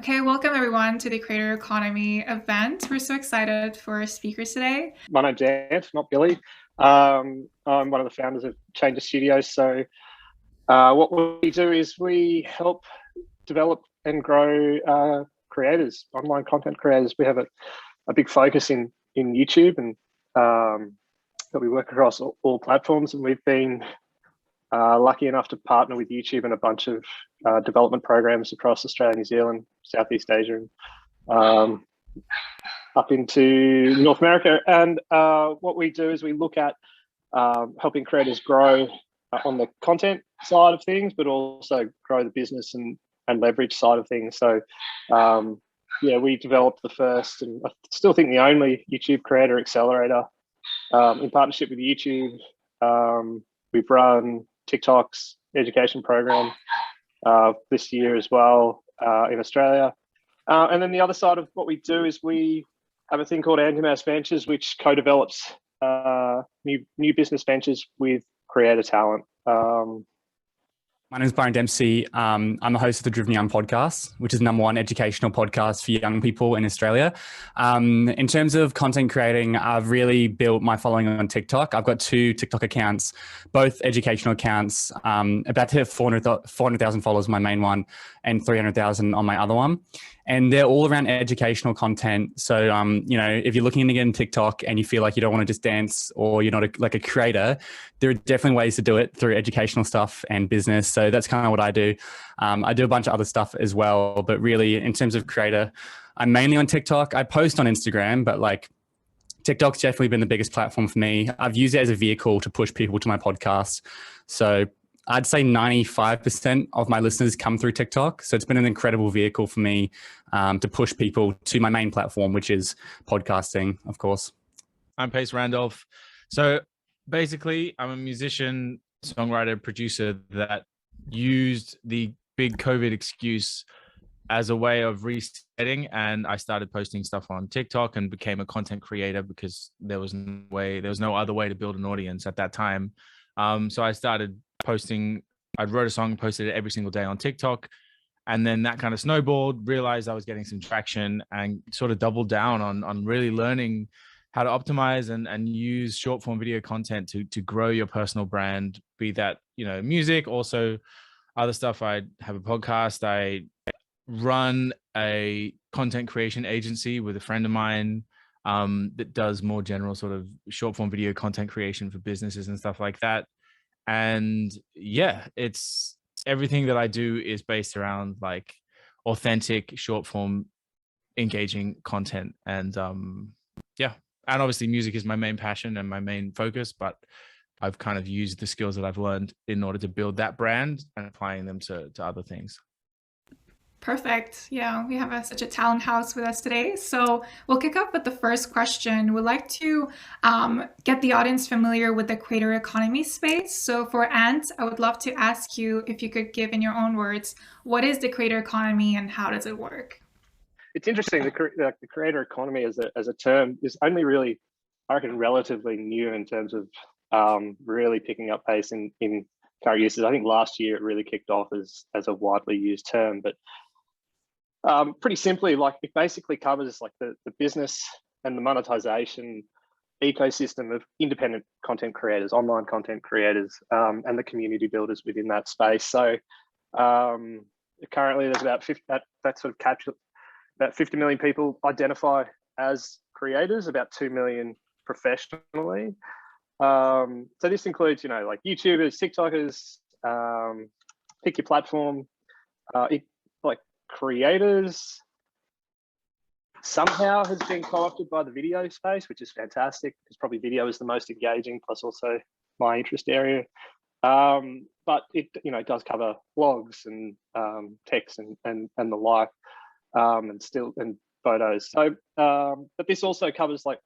Okay, welcome everyone to the Creator Economy event. We're so excited for our speakers today. My name's Ant, not Billy. I'm one of the founders of Change of Studios. So what we do is we help develop and grow creators, online content creators. We have a big focus in YouTube, and that we work across all platforms. And we've been lucky enough to partner with YouTube and a bunch of development programs across Australia, New Zealand, Southeast Asia, and up into North America. And what we do is we look at helping creators grow on the content side of things, but also grow the business and leverage side of things. So yeah, we developed the first, and I still think the only, YouTube Creator Accelerator in partnership with YouTube. We've run TikTok's education program this year as well in Australia. And then the other side of what we do is we have a thing called Anti-Mouse Ventures, which co-develops new business ventures with creator talent. My name is Byron Dempsey. I'm the host of the Driven Young podcast, which is the #1 educational podcast for young people in Australia. In terms of content creating, I've really built my following on TikTok. I've got 2 TikTok accounts, both educational accounts, about to hit 400,000 followers on my main one and 300,000 on my other one. And they're all around educational content. So, you know, if you're looking to get in TikTok and you feel like you don't want to just dance or you're not like a creator, there are definitely ways to do it through educational stuff and business. So that's kind of what I do. I do a bunch of other stuff as well, but really in terms of creator, I'm mainly on TikTok. I post on Instagram, but like TikTok's definitely been the biggest platform for me. I've used it as a vehicle to push people to my podcast. So I'd say 95% of my listeners come through TikTok. So it's been an incredible vehicle for me to push people to my main platform, which is podcasting, of course. I'm Pace Randolph. So basically, I'm a musician, songwriter, producer that used the big COVID excuse as a way of resetting. And I started posting stuff on TikTok and became a content creator because there was no other way to build an audience at that time. So I started posting. I wrote a song and posted it every single day on TikTok, and then that kind of snowballed. Realized I was getting some traction and sort of doubled down on really learning how to optimize and use short form video content to grow your personal brand, be that, you know, music, also other stuff. I have a podcast. I run a content creation agency with a friend of mine that does more general sort of short form video content creation for businesses and stuff like that. And yeah, it's everything that I do is based around like authentic short form engaging content. And yeah, and obviously music is my main passion and my main focus, but I've kind of used the skills that I've learned in order to build that brand and applying them to other things. Perfect. Yeah, we have such a talent house with us today. So we'll kick off with the first question. We'd like to get the audience familiar with the creator economy space. So for Ant, I would love to ask you if you could give in your own words, what is the creator economy and how does it work? It's interesting. The creator economy as a term is only really, I reckon, relatively new in terms of really picking up pace in current uses. I think last year it really kicked off as a widely used term, but pretty simply, like it basically covers like the business and the monetization ecosystem of independent content creators, online content creators, and the community builders within that space. So currently there's about 50, that sort of captures about 50 million people identify as creators, about 2 million professionally. So this includes, you know, like YouTubers, TikTokers, pick your platform. Like creators somehow has been co-opted by the video space, which is fantastic because probably video is the most engaging, plus also my interest area. But it, you know, it does cover blogs and text and the like, and photos. So, but this also covers like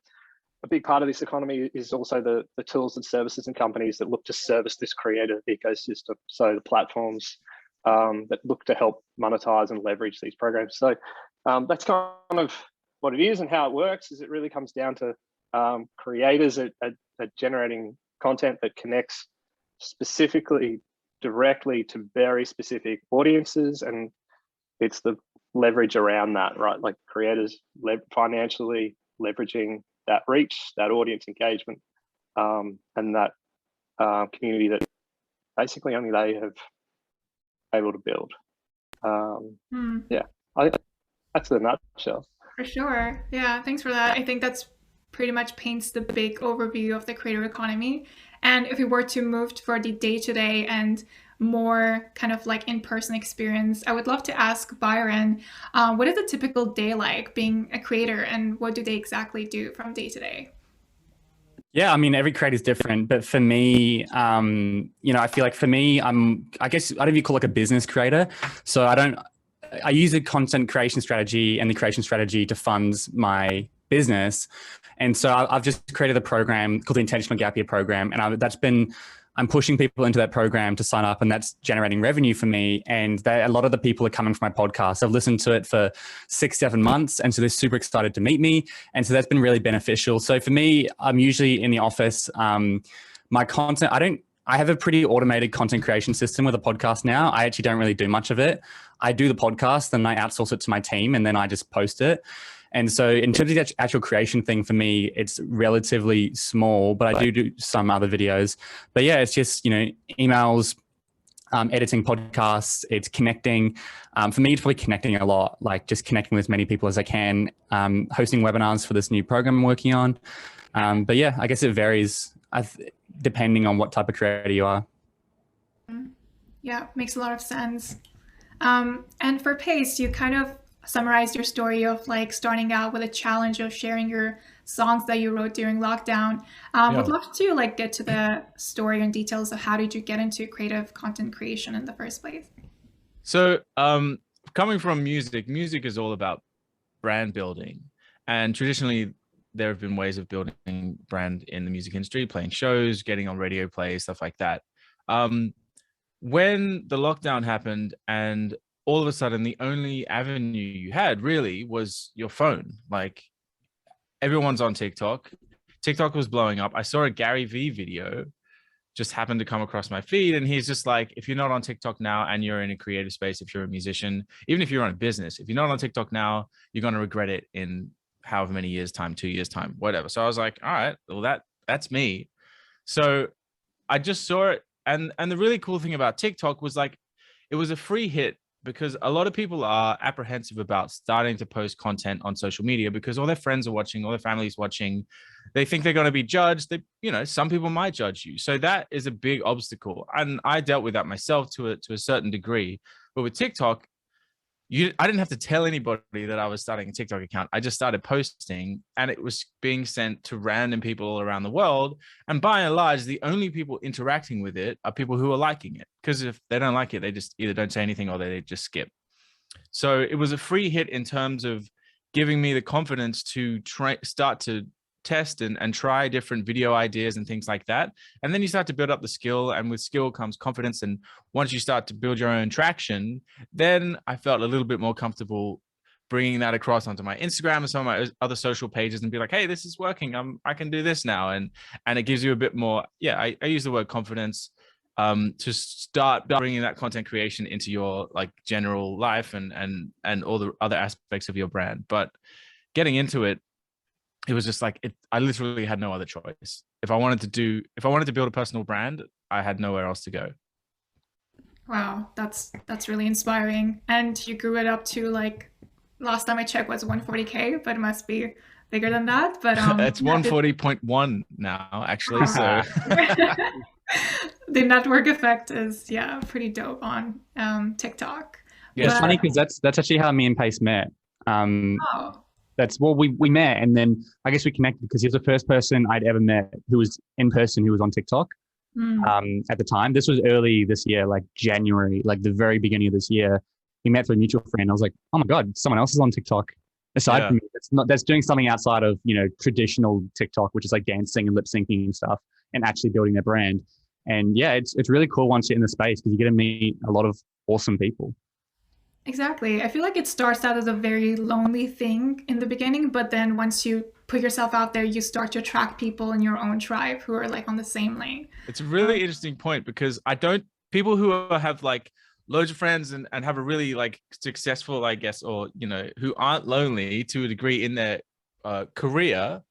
a big part of this economy is also the tools and services and companies that look to service this creator ecosystem. So the platforms that look to help monetize and leverage these programs. So that's kind of what it is, and how it works is it really comes down to creators at generating content that connects specifically directly to very specific audiences, and it's the leverage around that, right? Like creators financially leveraging that reach, that audience engagement, and that community that basically only they have able to build. Yeah, I think that's the nutshell. For sure. Yeah, thanks for that. I think that's pretty much paints the big overview of the creator economy. And if we were to move for the day-to-day and more kind of like in-person experience, I would love to ask Byron, what is a typical day like being a creator, and what do they exactly do from day to day? Yeah, I mean, every creator is different, but for me, you know, I feel like for me, I guess, I don't know if you call it like a business creator. So I use a content creation strategy and the creation strategy to fund my business. And so I've just created a program called the Intentional Gap Year Program. And I'm pushing people into that program to sign up, and that's generating revenue for me. And a lot of the people are coming from my podcast. I've listened to it for 6-7 months. And so they're super excited to meet me. And so that's been really beneficial. So for me, I'm usually in the office. My content, I have a pretty automated content creation system with a podcast now. I actually don't really do much of it. I do the podcast and I outsource it to my team, and then I just post it. And so in terms of the actual creation thing, for me, it's relatively small, but I do some other videos. But yeah, it's just, you know, emails, editing podcasts, it's connecting. For me, it's probably connecting a lot, like just connecting with as many people as I can, hosting webinars for this new program I'm working on. But yeah, I guess it varies depending on what type of creator you are. Yeah, makes a lot of sense. And for Pace, you kind of summarized your story of like starting out with a challenge of sharing your songs that you wrote during lockdown. Would love to like get to the story and details of how did you get into creative content creation in the first place? So coming from music is all about brand building. And traditionally, there have been ways of building brand in the music industry, playing shows, getting on radio play, stuff like that. When the lockdown happened and all of a sudden the only avenue you had really was your phone. Like everyone's on TikTok. TikTok was blowing up. I saw a Gary Vee video just happened to come across my feed, and he's just like, if you're not on TikTok now and you're in a creative space, if you're a musician, even if you're on a business, if you're not on TikTok now, you're going to regret it in however many years time, 2 years time, whatever. So I was like, all right, well, that's me. So I just saw it. And the really cool thing about TikTok was like, it was a free hit, because a lot of people are apprehensive about starting to post content on social media because all their friends are watching, all their family's watching. They think they're going to be judged. You know, some people might judge you. So that is a big obstacle. And I dealt with that myself to a certain degree. But with TikTok, I didn't have to tell anybody that I was starting a TikTok account. I just started posting, and it was being sent to random people all around the world. And by and large, the only people interacting with it are people who are liking it. Because if they don't like it, they just either don't say anything or they just skip. So it was a free hit in terms of giving me the confidence to start to test and try different video ideas and things like that. And then you start to build up the skill, and with skill comes confidence. And once you start to build your own traction, then I felt a little bit more comfortable bringing that across onto my Instagram and some of my other social pages and be like, hey, this is working. I can do this now. And it gives you a bit more. Yeah, I use the word confidence to start bringing that content creation into your like general life and all the other aspects of your brand. But getting into it, it was just like I literally had no other choice. If I wanted to build a personal brand, I had nowhere else to go. Wow, that's really inspiring. And you grew it up to, like, last time I checked was 140K, but it must be bigger than that. But it's 140.1 now, actually. So the network effect is pretty dope on TikTok. Yeah, it's funny because that's actually how me and Pace met. We met, and then I guess we connected because he was the first person I'd ever met who was in person, who was on TikTok. At the time. This was early this year, like January, like the very beginning of this year. We met through a mutual friend. I was like, oh my God, someone else is on TikTok aside from me. That's doing something outside of, traditional TikTok, which is like dancing and lip syncing and stuff, and actually building their brand. And yeah, it's really cool once you're in the space because you get to meet a lot of awesome people. Exactly. I feel like it starts out as a very lonely thing in the beginning, but then once you put yourself out there, you start to attract people in your own tribe who are like on the same lane. It's a really interesting point because people who have like loads of friends and have a really like successful, I guess, or, you know, who aren't lonely to a degree in their career,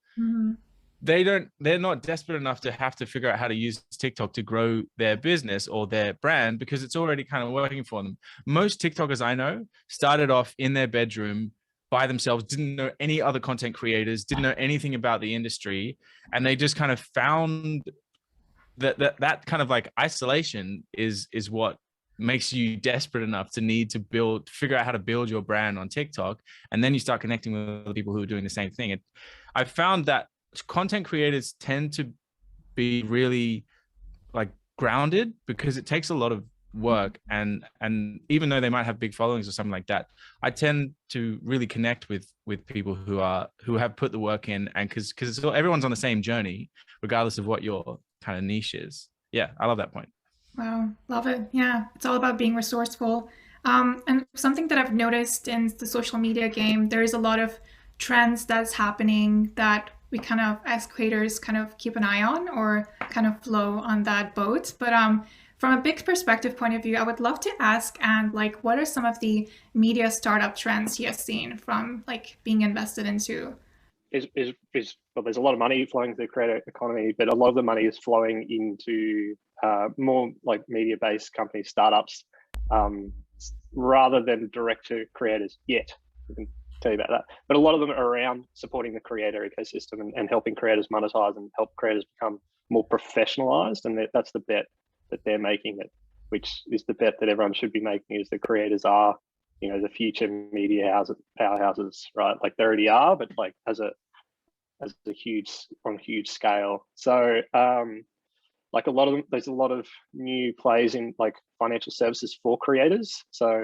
they're not desperate enough to have to figure out how to use TikTok to grow their business or their brand, because it's already kind of working for them. Most TikTokers I know started off in their bedroom by themselves, didn't know any other content creators, didn't know anything about the industry, and they just kind of found that kind of like isolation is what makes you desperate enough to need to figure out how to build your brand on TikTok. And then you start connecting with other people who are doing the same thing. I found that content creators tend to be really like grounded, because it takes a lot of work, and even though they might have big followings or something like that, I tend to really connect with people who have put the work in, and because everyone's on the same journey regardless of what your kind of niche is. Yeah, I love that point. Wow, love it. Yeah, it's all about being resourceful. And something that I've noticed in the social media game, there is a lot of trends that's happening that we kind of, as creators, kind of keep an eye on or kind of flow on that boat. But from a big perspective point of view, I would love to ask, and like, what are some of the media startup trends you have seen from like being invested into? Well, there's a lot of money flowing to the creator economy, but a lot of the money is flowing into more like media-based companies, startups, rather than direct to creators yet. I can tell you about that. But a lot of them are around supporting the creator ecosystem and helping creators monetize and help creators become more professionalized. And that's the bet that they're making, which is the bet that everyone should be making, is the creators are, you know, the future media powerhouses, right? Like they already are, but like on a huge scale. So like there's a lot of new plays in like financial services for creators. So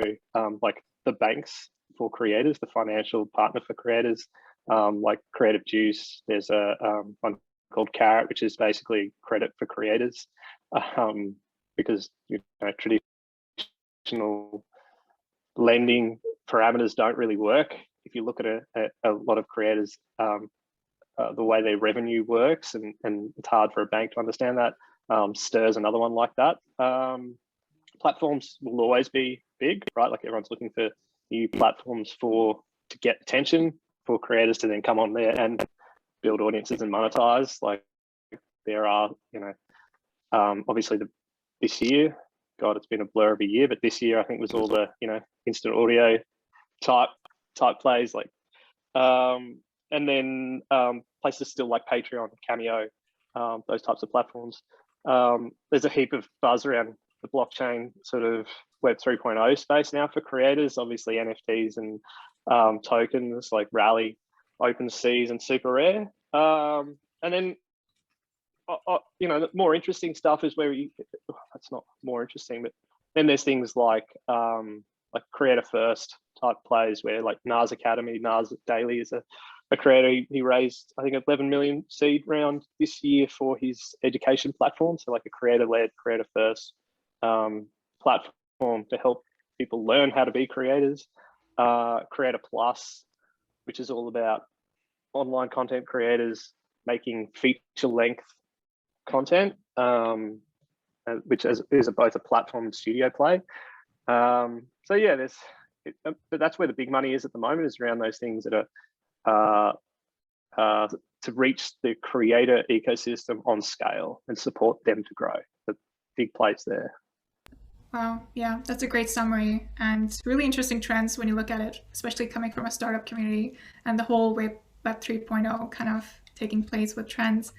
like the banks for creators, the financial partner for creators, like Creative Juice. There's a one called Carrot, which is basically credit for creators, because, you know, traditional lending parameters don't really work. If you look at a lot of creators, the way their revenue works, and it's hard for a bank to understand that. Stir's another one like that. Platforms will always be big, right? Like everyone's looking for new platforms to get attention, for creators to then come on there and build audiences and monetize. Like there are, you know, obviously this year, God, it's been a blur of a year, but this year I think was all the, you know, instant audio type plays, like, and then places still like Patreon, Cameo, those types of platforms. There's a heap of buzz around the blockchain sort of Web 3.0 space now for creators. Obviously NFTs and tokens like Rally, OpenSeas, and Super Rare. And then you know, the more interesting stuff is where that's not more interesting, but then there's things like creator first type plays, where like Nas Academy, Nas Daily is a creator. He raised, I think, 11 million seed round this year for his education platform. So like a creator-led, creator first platform to help people learn how to be creators. Creator Plus, which is all about online content creators making feature length content, which is both a platform and studio play. So yeah, but that's where the big money is at the moment, is around those things that are to reach the creator ecosystem on scale and support them to grow. The big plays there. Wow, yeah, that's a great summary, and really interesting trends when you look at it, especially coming from a startup community and the whole Web 3.0 kind of taking place with trends.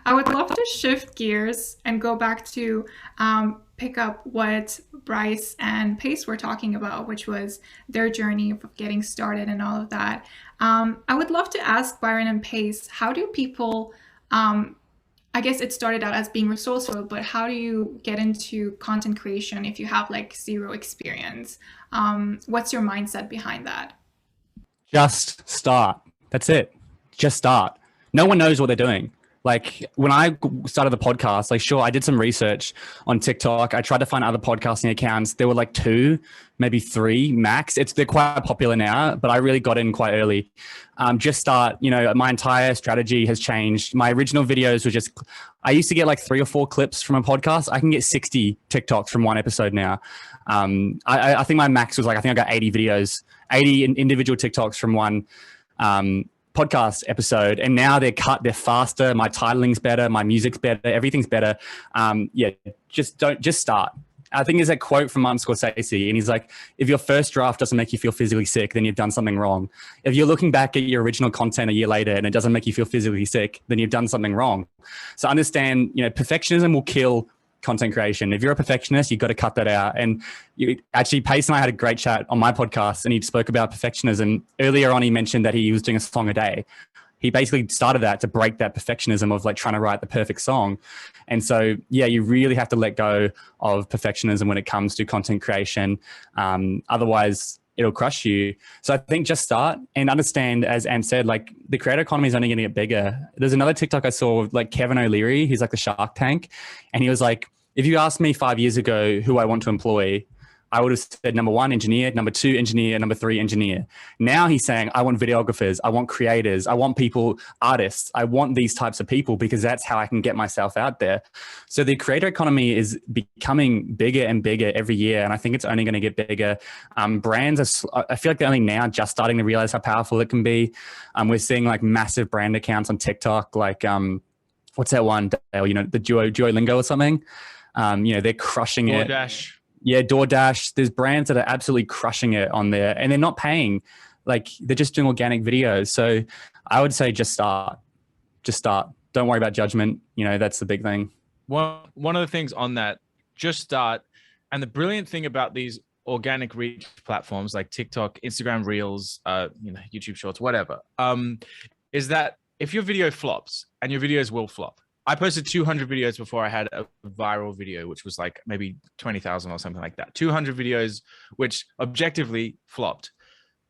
I would love to shift gears and go back to pick up what Bryce and Pace were talking about, which was their journey of getting started and all of that. I would love to ask Byron and Pace, how do people, I guess it started out as being resourceful, but how do you get into content creation if you have like zero experience? What's your mindset behind that? Just start. That's it. Just start. No one knows what they're doing. Like when I started the podcast, like sure, I did some research on TikTok. I tried to find other podcasting accounts. There were like 2, maybe 3 max. They're quite popular now, but I really got in quite early. Just start, my entire strategy has changed. My original videos were I used to get like 3 or 4 clips from a podcast. I can get 60 TikToks from one episode now. I think my max was I think I got 80 videos, 80 individual TikToks from one podcast episode, and now they're cut, they're faster, my titling's better, my music's better, everything's better. Just start. I think there's a quote from Martin Scorsese, and he's like, if your first draft doesn't make you feel physically sick, then you've done something wrong. If you're looking back at your original content a year later and it doesn't make you feel physically sick, then you've done something wrong. So understand, perfectionism will kill content creation. If you're a perfectionist, you've got to cut that out. And Pace and I had a great chat on my podcast, and he spoke about perfectionism. Earlier on, he mentioned that he was doing a song a day. He basically started that to break that perfectionism of trying to write the perfect song. And so, you really have to let go of perfectionism when it comes to content creation. Otherwise, it'll crush you. So I think just start and understand, as Anne said, the creator economy is only going to get bigger. There's another TikTok I saw of Kevin O'Leary. He's the Shark Tank. And he was like, if you asked me 5 years ago who I want to employ, I would have said number 1, engineer, number 2, engineer, number 3, engineer. Now he's saying, I want videographers, I want creators, I want people, artists, I want these types of people because that's how I can get myself out there. So the creator economy is becoming bigger and bigger every year. And I think it's only going to get bigger. Brands, I feel like they're only now just starting to realize how powerful it can be. We're seeing massive brand accounts on TikTok, what's that one, Dale, the Duolingo or something? They're crushing it. DoorDash. Yeah, DoorDash. There's brands that are absolutely crushing it on there, and they're not paying. They're just doing organic videos. So I would say just start. Just start. Don't worry about judgment. That's the big thing. One of the things on that, just start. And the brilliant thing about these organic reach platforms like TikTok, Instagram Reels, YouTube Shorts, whatever, is that if your video flops, and your videos will flop. I posted 200 videos before I had a viral video, which was maybe 20,000 or something like that. 200 videos, which objectively flopped.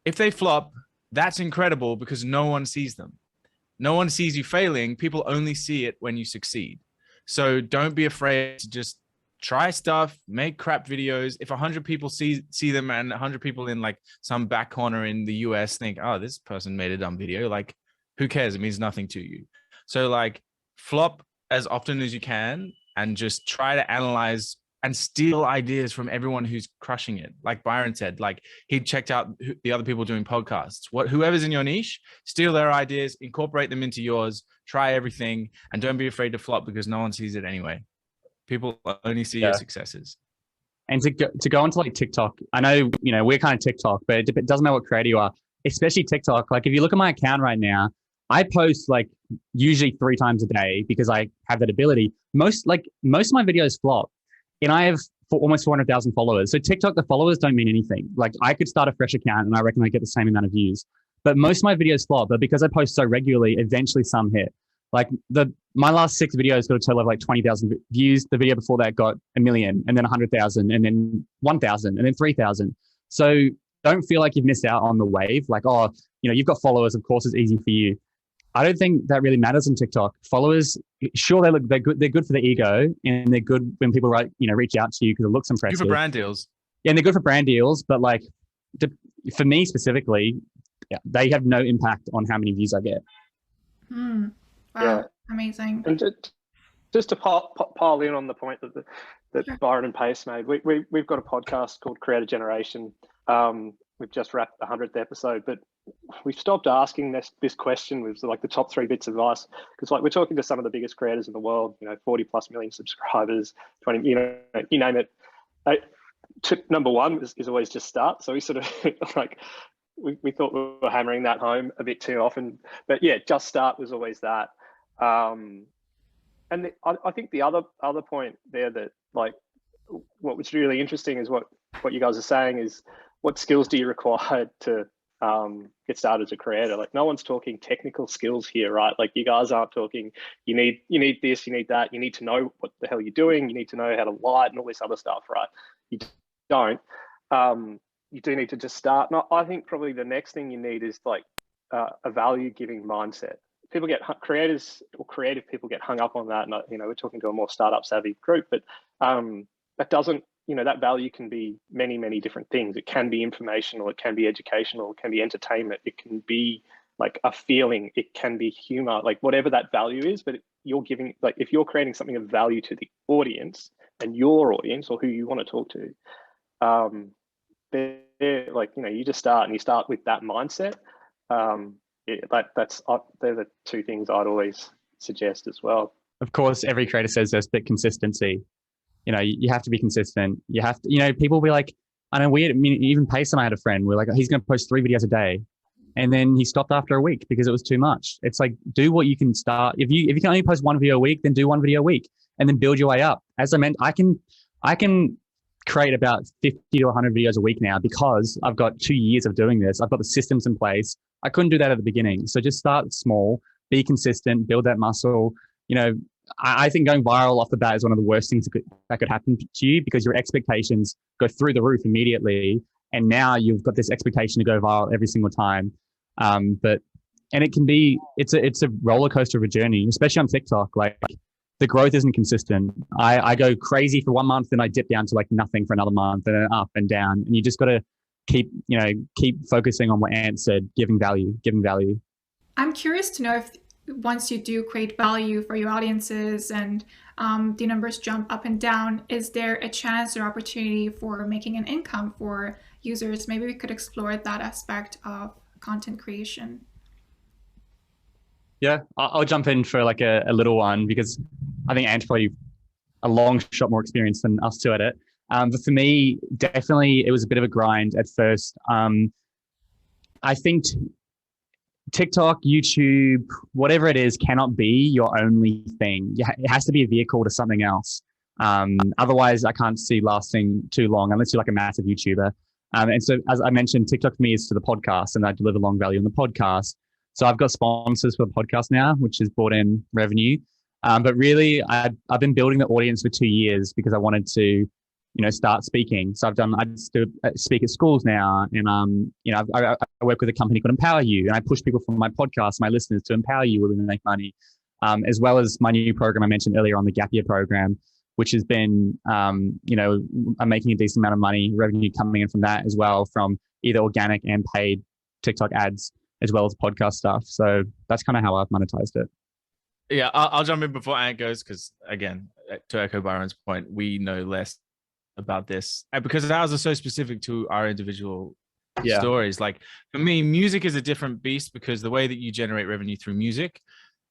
If they flop, that's incredible because no one sees them. No one sees you failing. People only see it when you succeed. So don't be afraid to just try stuff, make crap videos. If 100 people see them, and 100 people in some back corner in the US think, oh, this person made a dumb video, who cares? It means nothing to you. So flop as often as you can and just try to analyze and steal ideas from everyone who's crushing it. Like Byron said, he checked out the other people doing podcasts. Whoever's in your niche, steal their ideas, incorporate them into yours, try everything, and don't be afraid to flop because no one sees it anyway. People only see your successes. And to go onto TikTok, I know, we're kind of TikTok, but it doesn't matter what creator you are, especially TikTok. If you look at my account right now, I post usually 3 times a day because I have that ability. Most of my videos flop, and I have almost 400,000 followers. So TikTok, the followers don't mean anything. I could start a fresh account and I reckon I get the same amount of views. But most of my videos flop. But because I post so regularly, eventually some hit. My last 6 videos got a total of 20,000 views. The video before that got 1 million, and then 100,000, and then 1,000, and then 3,000. So don't feel like you've missed out on the wave. You've got followers. Of course, it's easy for you. I don't think that really matters on TikTok. Followers, sure, they're good. They're good for the ego, and they're good when people reach out to you because it looks impressive. Good for brand deals. Yeah, and they're good for brand deals. But for me specifically, they have no impact on how many views I get. Wow, Yeah. amazing. And just to pile in on the point that Sure. Byron and Pace made, we've got a podcast called Creator Generation. We've just wrapped the 100th episode, but we've stopped asking this question with the top 3 bits of advice, because we're talking to some of the biggest creators in the world, 40 plus million subscribers, 20, you name it. Tip number 1 is always just start. So we sort of we thought we were hammering that home a bit too often, but yeah, just start was always that. And I think the other point there that what was really interesting is what you guys are saying is, what skills do you require to get started as a creator? No one's talking technical skills here, right? You guys aren't talking, you need this, you need that, you need to know what the hell you're doing, you need to know how to light and all this other stuff, right? You don't. You do need to just start. And I think probably the next thing you need is a value giving mindset. people get creators or creative people get hung up on that. And we're talking to a more startup savvy group, but that doesn't, that value can be many, many different things. It can be informational, it can be educational, it can be entertainment, it can be like a feeling, it can be humor, like whatever that value is. But you're giving, like, if you're creating something of value to the audience and your audience or who you want to talk to, they're like, you just start with that mindset. They're the two things I'd always suggest as well. Of course, every creator says this, but consistency. You have to be consistent. You have to, people will be like, I know even Pace and I had a friend, we're like, he's going to post 3 videos a day. And then he stopped after a week because it was too much. It's like, do what you can start. If you can only post 1 video a week, then do 1 video a week and then build your way up. As I meant, I can create about 50 to 100 videos a week now because I've got 2 years of doing this. I've got the systems in place. I couldn't do that at the beginning. So just start small, be consistent, build that muscle. I think going viral off the bat is one of the worst things that could happen to you because your expectations go through the roof immediately. And now you've got this expectation to go viral every single time. It's a roller coaster of a journey, especially on TikTok. Like the growth isn't consistent. I go crazy for 1 month, then I dip down to like nothing for another month, and then up and down. And you just got to keep focusing on what Ant said, giving value. I'm curious to know if once you do create value for your audiences and the numbers jump up and down, is there a chance or opportunity for making an income for users? Maybe we could explore that aspect of content creation. Yeah, I'll jump in for like a little one because I think Ant's probably a long shot more experience than us two at it. But for me, definitely it was a bit of a grind at first. I think TikTok, YouTube, whatever it is, cannot be your only thing. It has to be a vehicle to something else. Otherwise, I can't see lasting too long unless you're like a massive YouTuber. And so, as I mentioned, TikTok for me is to the podcast, and I deliver long value on the podcast. So I've got sponsors for the podcast now, which has brought in revenue. But really, I've been building the audience for 2 years because I wanted to, start speaking. So I just speak at schools now, and I work with a company called Empower You, and I push people from my podcast, my listeners, to empower you when they make money, as well as my new program I mentioned earlier on, the Gap Year program, which has been, I'm making a decent amount of money, revenue coming in from that as well, from either organic and paid TikTok ads, as well as podcast stuff. So that's kind of how I've monetized it. Yeah, I'll jump in before Ant goes because, again, to echo Byron's point, we know less about this and because ours are so specific to our individual stories. Like for me, music is a different beast because the way that you generate revenue through music,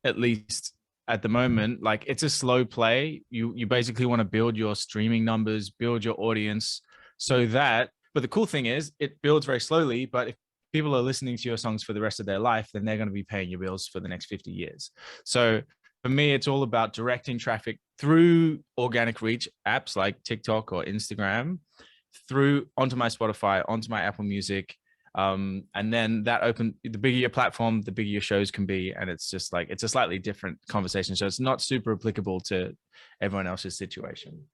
at least at the moment, like it's a slow play. You basically want to build your streaming numbers, build your audience but the cool thing is it builds very slowly, but if people are listening to your songs for the rest of their life, then they're going to be paying your bills for the next 50 years. So for me, it's all about directing traffic through organic reach apps like TikTok or Instagram, through onto my Spotify, onto my Apple Music. And then the bigger your platform, the bigger your shows can be. And it's just like, it's a slightly different conversation. So it's not super applicable to everyone else's situation.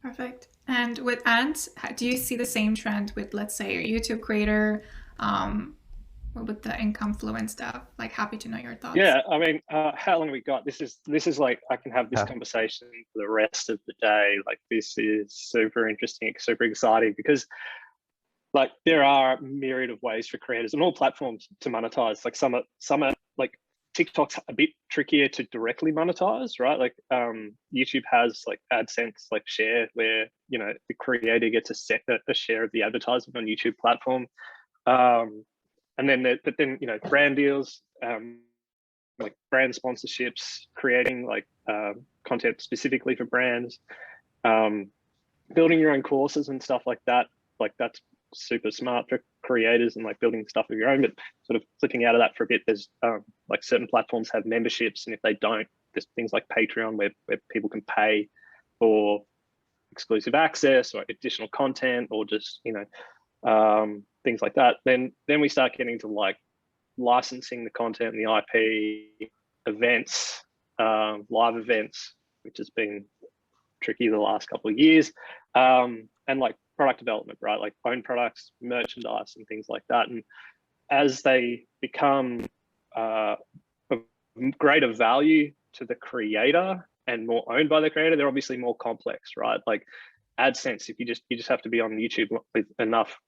Perfect. And with Ant, do you see the same trend with, let's say, a YouTube creator, with the income flow and stuff? Like, happy to know your thoughts. Yeah, I mean, how long have we got? This is like, I can have this conversation for the rest of the day. Like, this is super interesting, super exciting because like there are a myriad of ways for creators and all platforms to monetize. Like some are like TikTok's a bit trickier to directly monetize, right? Like YouTube has like AdSense, like share, where the creator gets a share of the advertisement on YouTube platform. And then, brand deals, like brand sponsorships, creating like content specifically for brands, building your own courses and stuff like that. Like that's super smart for creators and like building stuff of your own. But sort of flipping out of that for a bit, there's like certain platforms have memberships, and if they don't, there's things like Patreon where people can pay for exclusive access or additional content or just things like that. Then we start getting to like licensing the content and the IP, events, live events, which has been tricky the last couple of years, and like product development, right? Like own products, merchandise, and things like that. And as they become of greater value to the creator and more owned by the creator, they're obviously more complex, right? Like AdSense, if you just have to be on YouTube with enough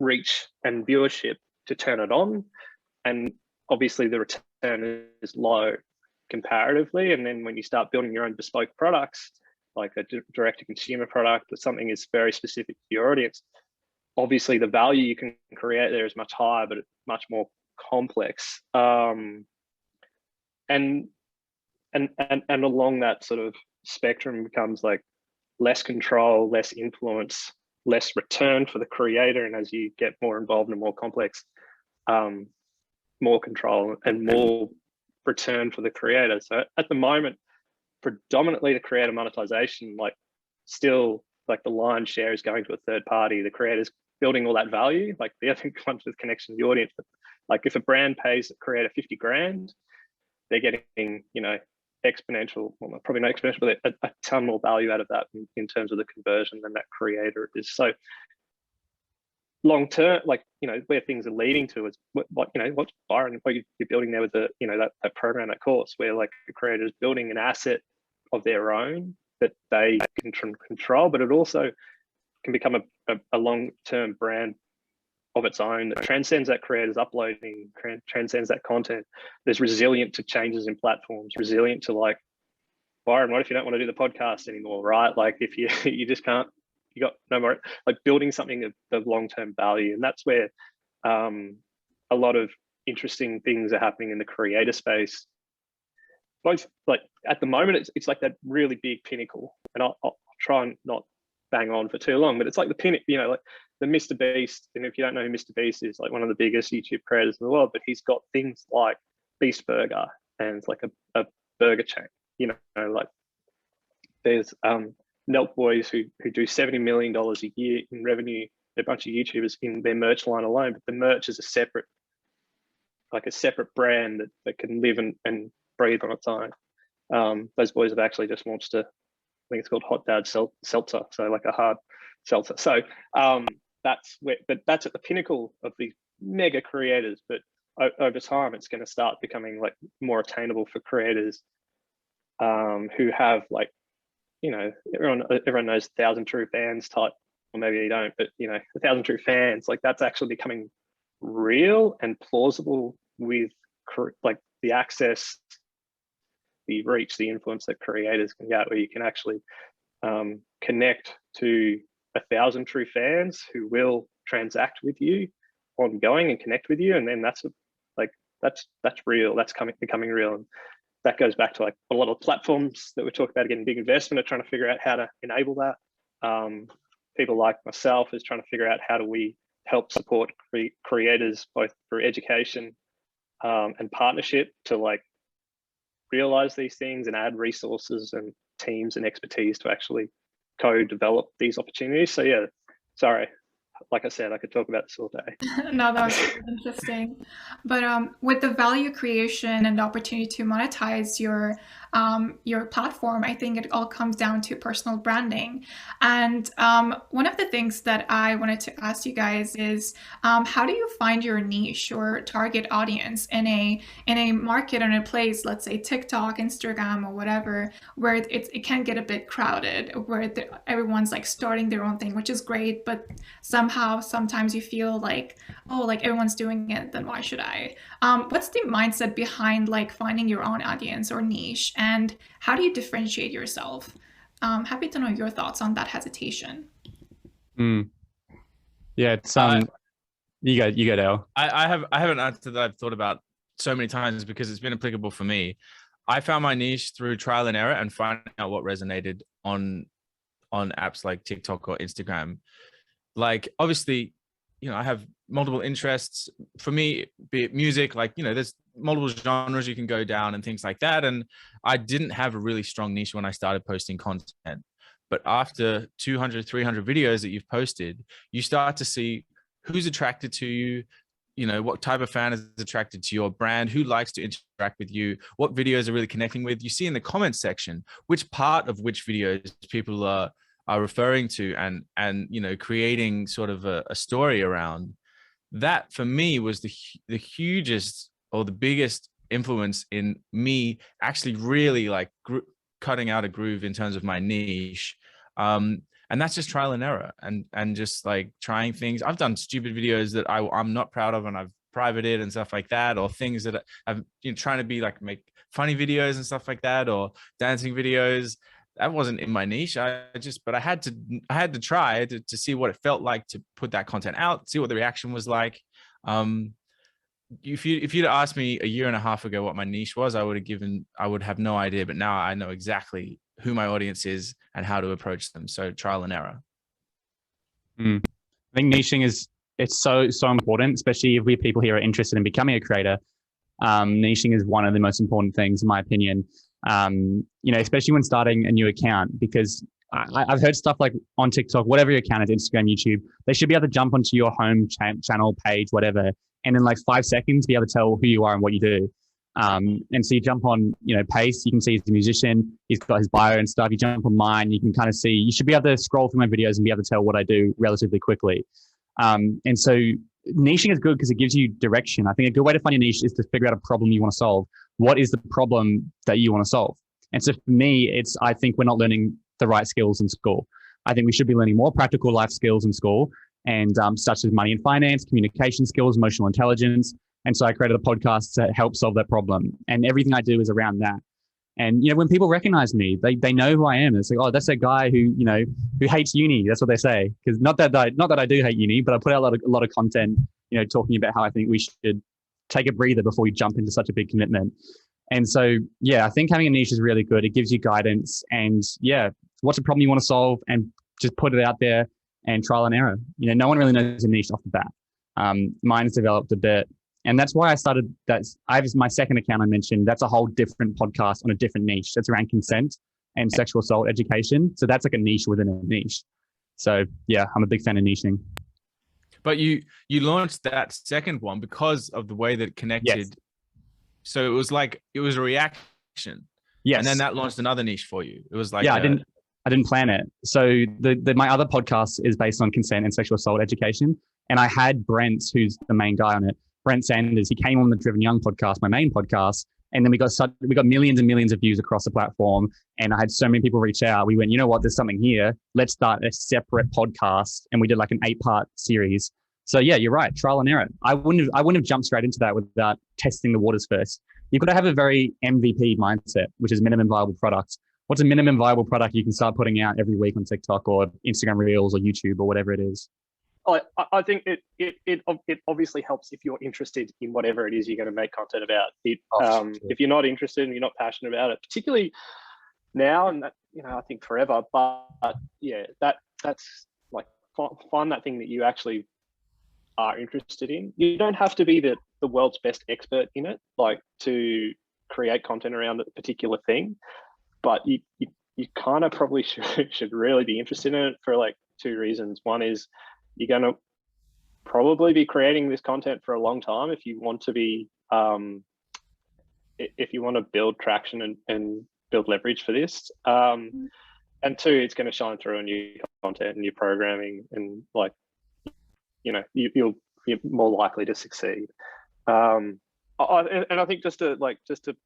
reach and viewership to turn it on, and obviously the return is low comparatively. And then when you start building your own bespoke products, like a direct-to-consumer product or something is very specific to your audience, obviously the value you can create there is much higher, but it's much more complex. And along that sort of spectrum becomes like less control, less influence, less return for the creator. And as you get more involved and more complex, more control and more return for the creator. So at the moment, predominantly the creator monetization, like still like the lion's share is going to a third party. The creator's building all that value. Like the other comes with connection to the audience. But like if a brand pays a creator 50 grand, they're getting, you know, exponential, well, probably not exponential, but a ton more value out of that in terms of the conversion than that creator is. So long term, like, you know, where things are leading to is what you know, what Byron, what you're building there with the, you know, that program, that course, where like the creator is building an asset of their own that they can control, but it also can become a long-term brand of its own that transcends that creator's uploading, transcends that content. There's resilient to changes in platforms, resilient to like, Byron, what if you don't want to do the podcast anymore, right? Like if you just can't, you got no more, like building something of long-term value. And that's where a lot of interesting things are happening in the creator space. Both like at the moment, it's like that really big pinnacle, and I'll try and not bang on for too long, but it's like the pinnacle, you know, like the Mr. Beast. And if you don't know who Mr. Beast is, like one of the biggest YouTube creators in the world, but he's got things like Beast Burger, and it's like a burger chain, you know, like there's Nelk Boys who do $70 million a year in revenue, a bunch of YouTubers in their merch line alone, but the merch is a separate brand that can live and breathe on its own. Those boys have actually just launched I think it's called Hot Dad Seltzer, so like a hard seltzer. So that's at the pinnacle of these mega creators, but over time it's going to start becoming like more attainable for creators who have, like, you know, everyone knows 1,000 True Fans type, or maybe you don't, but you know, 1,000 True Fans, like that's actually becoming real and plausible with like the access, the reach, the influence that creators can get, where you can actually connect to 1,000 true fans who will transact with you ongoing and connect with you. And then that's real, that's becoming real. And that goes back to like a lot of platforms that we talk about getting big investment are trying to figure out how to enable that. People like myself is trying to figure out how do we help support creators both through education and partnership to like realize these things and add resources and teams and expertise to actually co-develop these opportunities. So yeah, sorry, like I said, I could talk about this all day. No, that was really interesting. But with the value creation and the opportunity to monetize your platform, I think it all comes down to personal branding. And one of the things that I wanted to ask you guys is, how do you find your niche or target audience in a market or in a place, let's say TikTok, Instagram, or whatever, where it can get a bit crowded, where everyone's like starting their own thing, which is great, but sometimes you feel like, oh, like everyone's doing it, then why should I? What's the mindset behind like finding your own audience or niche, and how do you differentiate yourself? Happy to know your thoughts on that hesitation. Yeah, it's you go, Dale. I have an answer that I've thought about so many times because it's been applicable for me. I found my niche through trial and error and finding out what resonated on apps like TikTok or Instagram. Like, obviously, you know, I have multiple interests. For me, be it music, like, you know, there's multiple genres you can go down and things like that. And I didn't have a really strong niche when I started posting content. But after 200, 300 videos that you've posted, you start to see who's attracted to you, you know, what type of fan is attracted to your brand, who likes to interact with you, what videos are really connecting with. You see in the comments section, which part of which videos people are referring to and you know, creating sort of a story around. That for me was the hugest or the biggest influence in me actually really like cutting out a groove in terms of my niche. And that's just trial and error and just like trying things. I've done stupid videos that I'm not proud of, and I've privated and stuff like that, or things that I've trying to be like make funny videos and stuff like that, or dancing videos. That wasn't in my niche. But I had to try to see what it felt like to put that content out, see what the reaction was like. If you'd asked me a year and a half ago what my niche was, I would have no idea. But now I know exactly who my audience is and how to approach them. So trial and error. I think niching it's so important, especially if we people here are interested in becoming a creator. Niching is one of the most important things, in my opinion. Especially when starting a new account, because I've heard stuff like on TikTok, whatever your account is, Instagram, YouTube, they should be able to jump onto your home channel page, whatever, and in like 5 seconds be able to tell who you are and what you do. And so you jump on, Pace, you can see he's a musician, he's got his bio and stuff. You jump on mine, you can kind of see, you should be able to scroll through my videos and be able to tell what I do relatively quickly. And so niching is good because it gives you direction. I think a good way to find your niche is to figure out a problem you want to solve. What is the problem that you want to solve? And so for me, I think we're not learning the right skills in school. I think we should be learning more practical life skills in school, and such as money and finance, communication skills, emotional intelligence. And so I created a podcast to help solve that problem. And everything I do is around that. And, when people recognize me, they know who I am. It's like, oh, that's a guy who hates uni. That's what they say. Because not that I do hate uni, but I put out a lot of content, talking about how I think we should take a breather before we jump into such a big commitment. And so, I think having a niche is really good. It gives you guidance, and what's a problem you want to solve, and just put it out there and trial and error. No one really knows a niche off the bat. Mine has developed a bit. And that's why I started my second account I mentioned. That's a whole different podcast on a different niche. That's around consent and sexual assault education. So that's like a niche within a niche. So I'm a big fan of niching. But you launched that second one because of the way that it connected. Yes. So it was a reaction. Yes. And then that launched another niche for you. It was like, I didn't plan it. So my other podcast is based on consent and sexual assault education. And I had Brent, who's the main guy on it, Brent Sanders. He came on the Driven Young podcast, my main podcast. And then we got millions and millions of views across the platform. And I had so many people reach out. We went, you know what, there's something here. Let's start a separate podcast. And we did like an 8-part series. So you're right. Trial and error. I wouldn't have jumped straight into that without testing the waters first. You've got to have a very MVP mindset, which is minimum viable product. What's a minimum viable product you can start putting out every week on TikTok or Instagram Reels or YouTube or whatever it is? I think it obviously helps if you're interested in whatever it is you're going to make content about. If you're not interested and you're not passionate about it, particularly now, and that, I think forever, but that's like find that thing that you actually are interested in. You don't have to be the world's best expert in it, like to create content around a particular thing, but you kind of probably should really be interested in it for like 2 reasons. One is you're going to probably be creating this content for a long time if you want to be if you want to build traction and build leverage for this, and 2, it's going to shine through on your content and your programming, and like you're more likely to succeed. And I think just to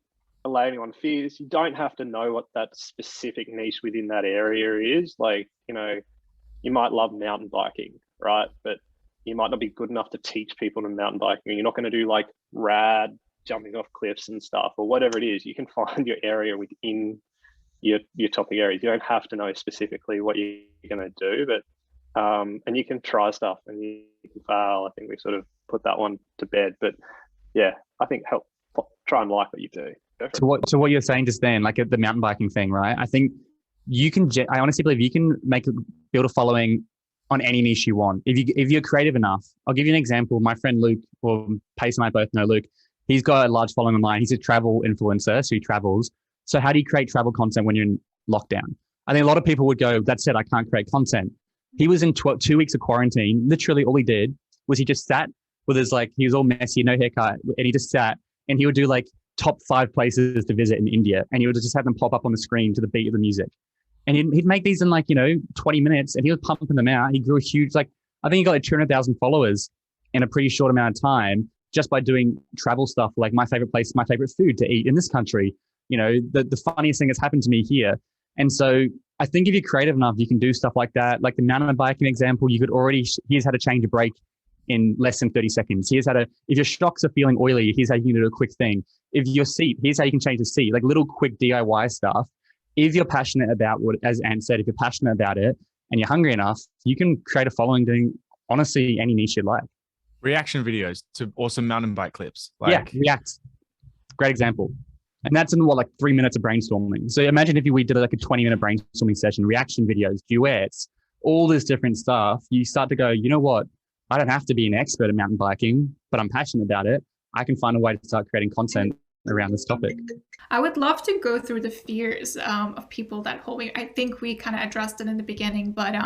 allay anyone fears, you don't have to know what that specific niche within that area is. Like, you might love mountain biking, right? But you might not be good enough to teach people to mountain biking. You're not going to do like rad jumping off cliffs and stuff, or whatever it is. You can find your area within your topic areas. You don't have to know specifically what you're going to do, but and you can try stuff and you can fail. I think we sort of put that one to bed, but I think try and like what you do. So what you're saying just then, like the mountain biking thing, right? I think I honestly believe you can build a following on any niche you want. If you're creative enough. I'll give you an example. My friend Luke, or Pace and I both know Luke, he's got a large following online. He's a travel influencer, so he travels. So how do you create travel content when you're in lockdown? I think a lot of people would go, that's it, I can't create content. He was in 2 weeks of quarantine. Literally all he did was he just sat with his, he was all messy, no haircut, and he just sat and he would do like top 5 places to visit in India. And he would just have them pop up on the screen to the beat of the music. And he'd make these in 20 minutes, and he was pumping them out. He grew a huge, I think he got 200,000 followers in a pretty short amount of time, just by doing travel stuff, like my favorite place, my favorite food to eat in this country, the funniest thing that's happened to me here. And so I think if you're creative enough, you can do stuff like that. Like the mountain biking example, you could already, here's how to change a brake in less than 30 seconds. Here's how to, if your shocks are feeling oily, here's how you can do a quick thing. If your seat, here's how you can change the seat, like little quick DIY stuff. If you're passionate about what, as Ant said, if you're passionate about it and you're hungry enough, you can create a following doing honestly any niche you like. Reaction videos to awesome mountain bike clips. Yeah, React. Great example. And that's in like 3 minutes of brainstorming. So imagine if we did like a 20-minute brainstorming session, reaction videos, duets, all this different stuff. You start to go, you know what? I don't have to be an expert in mountain biking, but I'm passionate about it. I can find a way to start creating content around this topic. I would love to go through the fears of people that hold me. I think we kind of addressed it in the beginning, but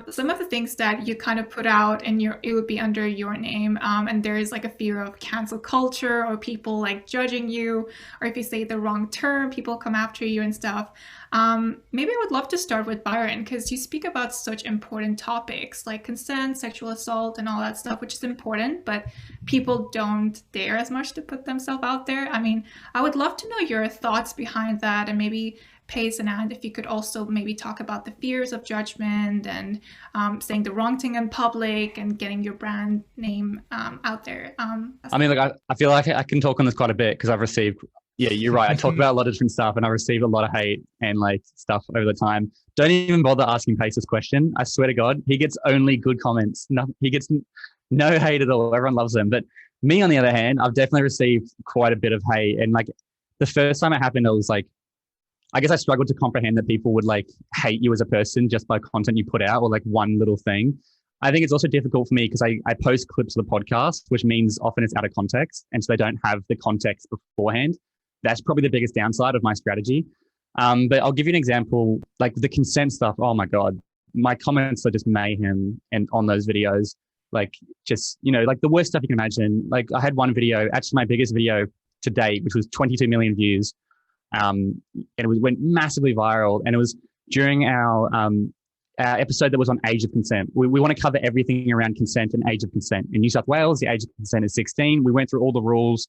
some of the things that you kind of put out and it would be under your name, and there is like a fear of cancel culture or people like judging you, or if you say the wrong term, people come after you and stuff. Maybe I would love to start with Byron, because you speak about such important topics like consent, sexual assault, and all that stuff, which is important, but people don't dare as much to put themselves out there. I mean, I would love to know your thoughts behind that, and maybe Pace and Ant, if you could also maybe talk about the fears of judgment and saying the wrong thing in public and getting your brand name out there. I mean, like I feel like I can talk on this quite a bit because I've received, yeah, you're right. I talk about a lot of different stuff and I've received a lot of hate and like stuff over the time. Don't even bother asking Pace this question. I swear to God, he gets only good comments. He gets no hate at all. Everyone loves him. But me, on the other hand, I've definitely received quite a bit of hate. And like the first time it happened, it was like, I guess I struggled to comprehend that people would like hate you as a person just by content you put out or like one little thing. I think it's also difficult for me because I post clips of the podcast, which means often it's out of context. And so they don't have the context beforehand. That's probably the biggest downside of my strategy. But I'll give you an example, like the consent stuff. Oh my God, my comments are just mayhem and on those videos, like just, like the worst stuff you can imagine. Like I had one video, actually my biggest video to date, which was 22 million views. And it went massively viral, and it was during our episode that was on age of consent. We want to cover everything around consent and age of consent. In New South Wales, the age of consent is 16. We went through all the rules,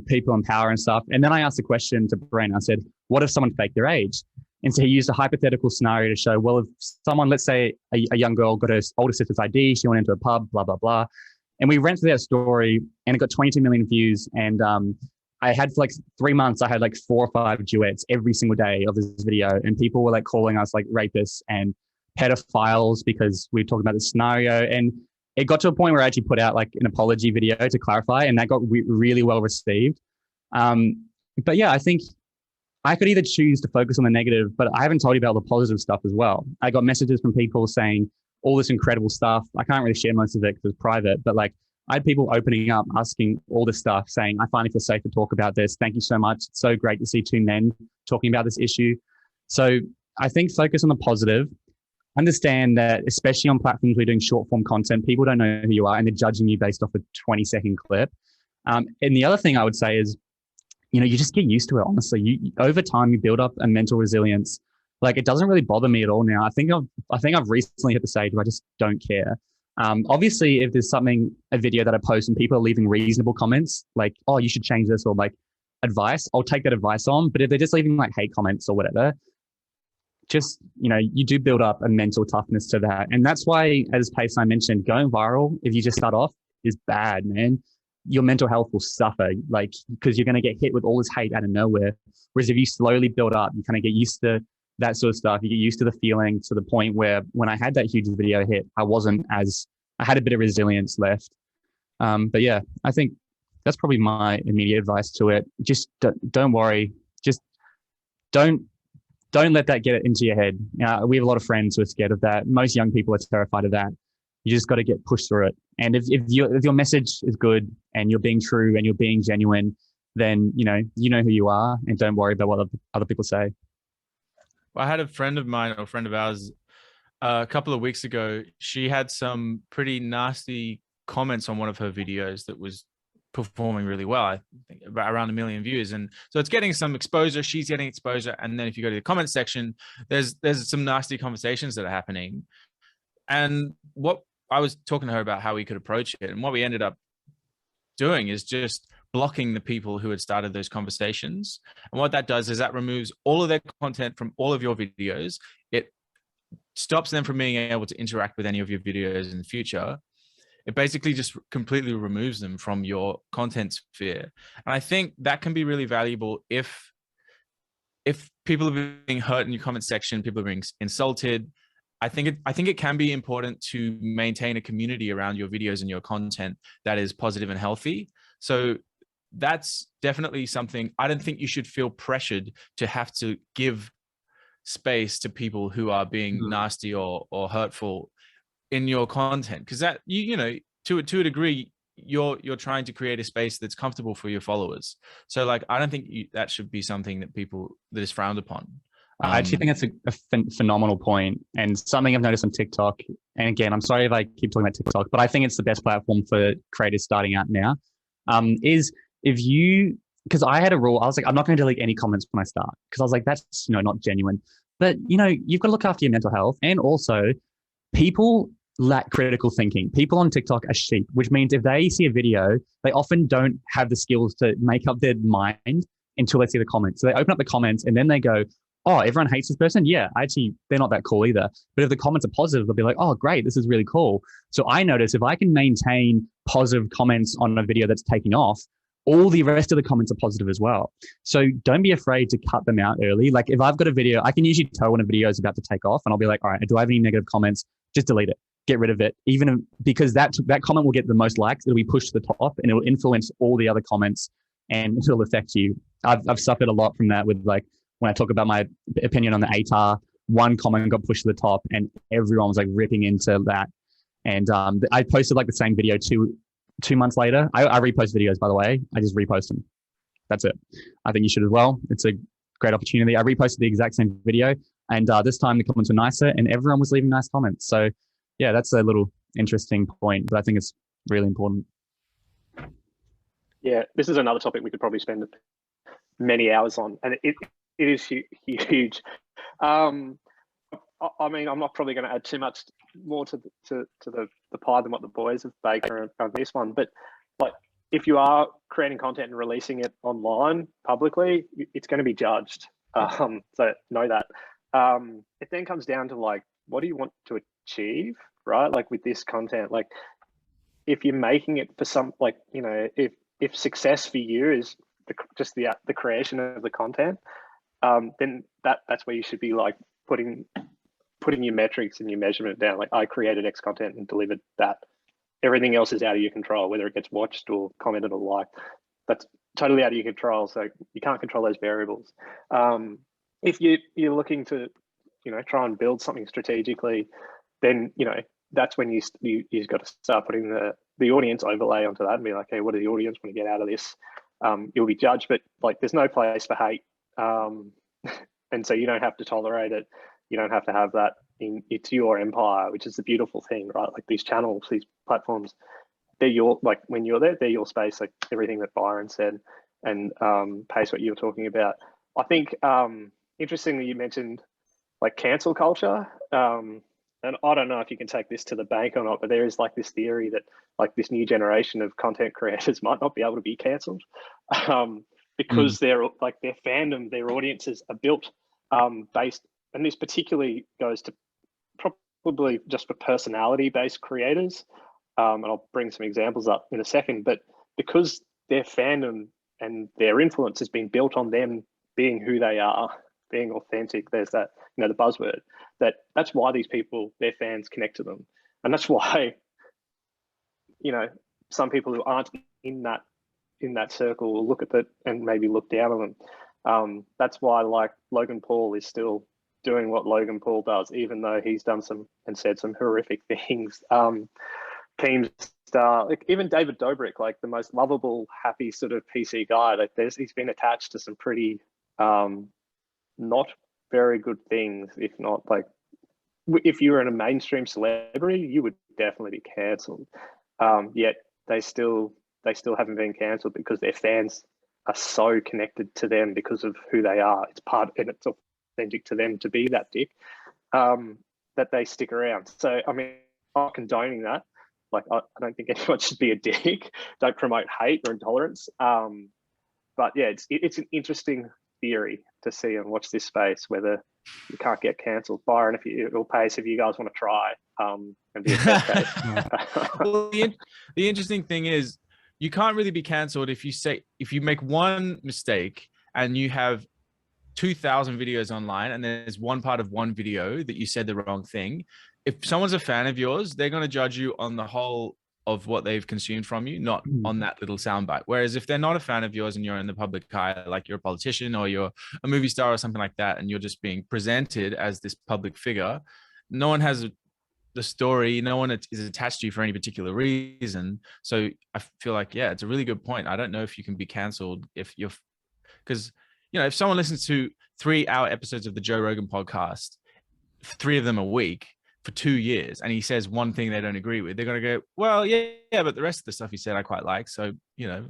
people and power and stuff. And then I asked a question to Brent. I said, what if someone faked their age? And so he used a hypothetical scenario to show, well, if someone, let's say a young girl got her older sister's ID, she went into a pub, blah, blah, blah. And we ran through that story and it got 22 million views. And I had for like 3 months, I had like 4 or 5 duets every single day of this video. And people were like calling us like rapists and pedophiles because we talked about the scenario. And it got to a point where I actually put out like an apology video to clarify, and that got really well received. But yeah, I think I could either choose to focus on the negative, but I haven't told you about the positive stuff as well. I got messages from people saying all this incredible stuff. I can't really share most of it because it's private, but like I had people opening up, asking all this stuff, saying, I finally feel safe to talk about this. Thank you so much. It's so great to see 2 men talking about this issue. So I think focus on the positive. Understand that, especially on platforms where you're doing short form content, people don't know who you are and they're judging you based off a 20-second clip. And the other thing I would say is, you just get used to it. Honestly, over time, you build up a mental resilience. Like it doesn't really bother me at all now. I think I've recently hit the stage where I just don't care. Obviously, if there's a video that I post and people are leaving reasonable comments, like, oh, you should change this, or like advice, I'll take that advice on. But if they're just leaving like hate comments or whatever, just, you do build up a mental toughness to that. And that's why, as Pace and I mentioned, going viral, if you just start off, is bad, man. Your mental health will suffer, like, because you're going to get hit with all this hate out of nowhere. Whereas if you slowly build up, you kind of get used to that sort of stuff. You get used to the feeling, to the point where when I had that huge video hit, I had a bit of resilience left. But yeah, I think that's probably my immediate advice to it. Just don't worry. Just don't let that get into your head. We have a lot of friends who are scared of that. Most young people are terrified of that. You just got to get pushed through it. And if your message is good and you're being true and you're being genuine, then you know who you are, and don't worry about what other people say. Well, I had a friend of mine, or a friend of ours, a couple of weeks ago. She had some pretty nasty comments on one of her videos that was performing really well. I think about around 1 million views. And so it's getting some exposure. She's getting exposure. And then if you go to the comment section, there's some nasty conversations that are happening. And what I was talking to her about how we could approach it, and what we ended up doing is just blocking the people who had started those conversations. And what that does is that removes all of their content from all of your videos. It stops them from being able to interact with any of your videos in the future. It basically just completely removes them from your content sphere. And I think that can be really valuable if people are being hurt in your comment section, people are being insulted. I think it can be important to maintain a community around your videos and your content that is positive and healthy. So that's definitely something. I don't think you should feel pressured to have to give space to people who are being nasty or hurtful in your content, because that you know to a degree you're trying to create a space that's comfortable for your followers. So like I don't think that should be something that is frowned upon. I actually think that's a phenomenal point, and something I've noticed on TikTok. And again, I'm sorry if I keep talking about TikTok, but I think it's the best platform for creators starting out now. Is if you, because I had a rule, I was like, I'm not going to delete any comments when I start, because I was like, that's not genuine. But you've got to look after your mental health, and also people lack critical thinking. People on TikTok are sheep, which means if they see a video, they often don't have the skills to make up their mind until they see the comments. So they open up the comments and then they go, oh, everyone hates this person? Yeah, actually, they're not that cool either. But if the comments are positive, they'll be like, oh, great, this is really cool. So I notice if I can maintain positive comments on a video that's taking off, all the rest of the comments are positive as well. So don't be afraid to cut them out early. Like if I've got a video, I can usually tell when a video is about to take off, and I'll be like, all right, do I have any negative comments? Just delete it. Get rid of it, even because that comment will get the most likes. It'll be pushed to the top and it will influence all the other comments and it'll affect you. I've suffered a lot from that with like when I talk about my opinion on the ATAR, one comment got pushed to the top and everyone was like ripping into that. And I posted like the same video two months later. I repost videos, by the way. I just repost them. That's it. I think you should as well. It's a great opportunity. I reposted the exact same video and this time the comments were nicer and everyone was leaving nice comments. So yeah, that's a little interesting point, but I think it's really important. Yeah, this is another topic we could probably spend many hours on, and it is huge. I mean, I'm not probably going to add too much more to the pie than what the boys have baked on this one, but like if you are creating content and releasing it online publicly, it's going to be judged. So know that. It then comes down to like, what do you want to achieve, right? Like with this content, like if you're making it for some, like, if success for you is just the creation of the content, then that's where you should be like putting your metrics and your measurement down. Like I created X content and delivered that. Everything else is out of your control, whether it gets watched or commented or liked. That's totally out of your control. So you can't control those variables. If you're looking to try and build something strategically, then that's when you've got to start putting the audience overlay onto that and be like, hey, what does the audience want to get out of this? You'll be judged, but like there's no place for hate, and so you don't have to tolerate it. You don't have to have that it's your empire, which is the beautiful thing, right? Like these channels, these platforms, they're your, like when you're there, they're your space. Like everything that Byron said, and Pace, what you were talking about. I think interestingly, you mentioned like cancel culture. And I don't know if you can take this to the bank or not, but there is like this theory that like this new generation of content creators might not be able to be cancelled because they're like their fandom, their audiences are built based, and this particularly goes to probably just for personality-based creators. And I'll bring some examples up in a second, but because their fandom and their influence has been built on them being who they are, being authentic, there's that, the buzzword, that's why these people, their fans connect to them. And that's why, some people who aren't in that circle will look at that and maybe look down on them. That's why like Logan Paul is still doing what Logan Paul does, even though he's done some and said some horrific things. Keemstar, like even David Dobrik, like the most lovable, happy sort of PC guy, like he's been attached to some pretty not very good things. If not, like if you were in a mainstream celebrity, you would definitely be cancelled. Yet they still haven't been cancelled because their fans are so connected to them because of who they are. It's authentic to them to be that dick, that they stick around. So I mean, I'm not condoning that, Like, I don't think anyone should be a dick. Don't promote hate or intolerance. But yeah, it's an interesting theory to see and watch this space, whether you can't get cancelled. Byron, it'll Pace if you guys want to try and be a test case. Well, the interesting thing is you can't really be cancelled if you make one mistake and you have 2,000 videos online and there's one part of one video that you said the wrong thing. If someone's a fan of yours, they're going to judge you on the whole of what they've consumed from you, not on that little soundbite. Whereas if they're not a fan of yours and you're in the public eye, like you're a politician or you're a movie star or something like that, and you're just being presented as this public figure, no one has the story, no one is attached to you for any particular reason. So I feel like, yeah, it's a really good point. I don't know if you can be canceled if you're, because, you know, if someone listens to 3-hour episodes of the Joe Rogan podcast, 3 of them a week, for 2 years, and he says one thing they don't agree with, they're going to go, well, yeah, but the rest of the stuff he said I quite like. So, you know,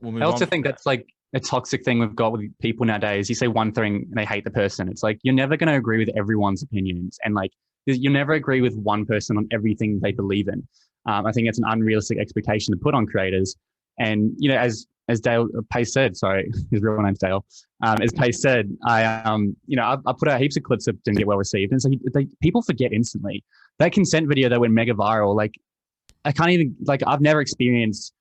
we'll move on. I also think that's like a toxic thing we've got with people nowadays. You say one thing and they hate the person. It's like, you're never going to agree with everyone's opinions. And like, you'll never agree with one person on everything they believe in. I think it's an unrealistic expectation to put on creators. And, you know, as Dale Pace said, sorry, his real name's Dale. As Pace said, I put out heaps of clips that didn't get well received. And so people forget instantly. That consent video that went mega viral, like, I can't even, like, I've never experienced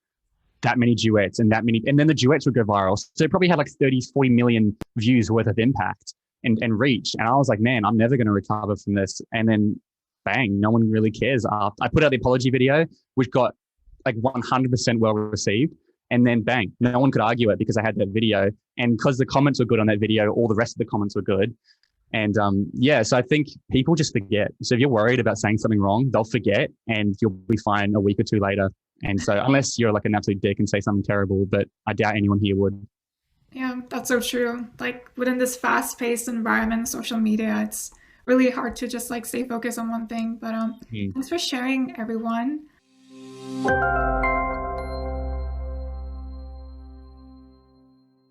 that many duets and then the duets would go viral. So it probably had like 30, 40 million views worth of impact and reach. And I was like, man, I'm never going to recover from this. And then bang, no one really cares. I put out the apology video, which got like 100% well received. And then bang, no one could argue it because I had that video. And because the comments were good on that video, all the rest of the comments were good. And so I think people just forget. So if you're worried about saying something wrong, they'll forget and you'll be fine a week or two later. And so unless you're like an absolute dick and say something terrible, but I doubt anyone here would. Yeah, that's so true. Like within this fast-paced environment, social media, it's really hard to just like stay focused on one thing. But thanks for sharing, everyone.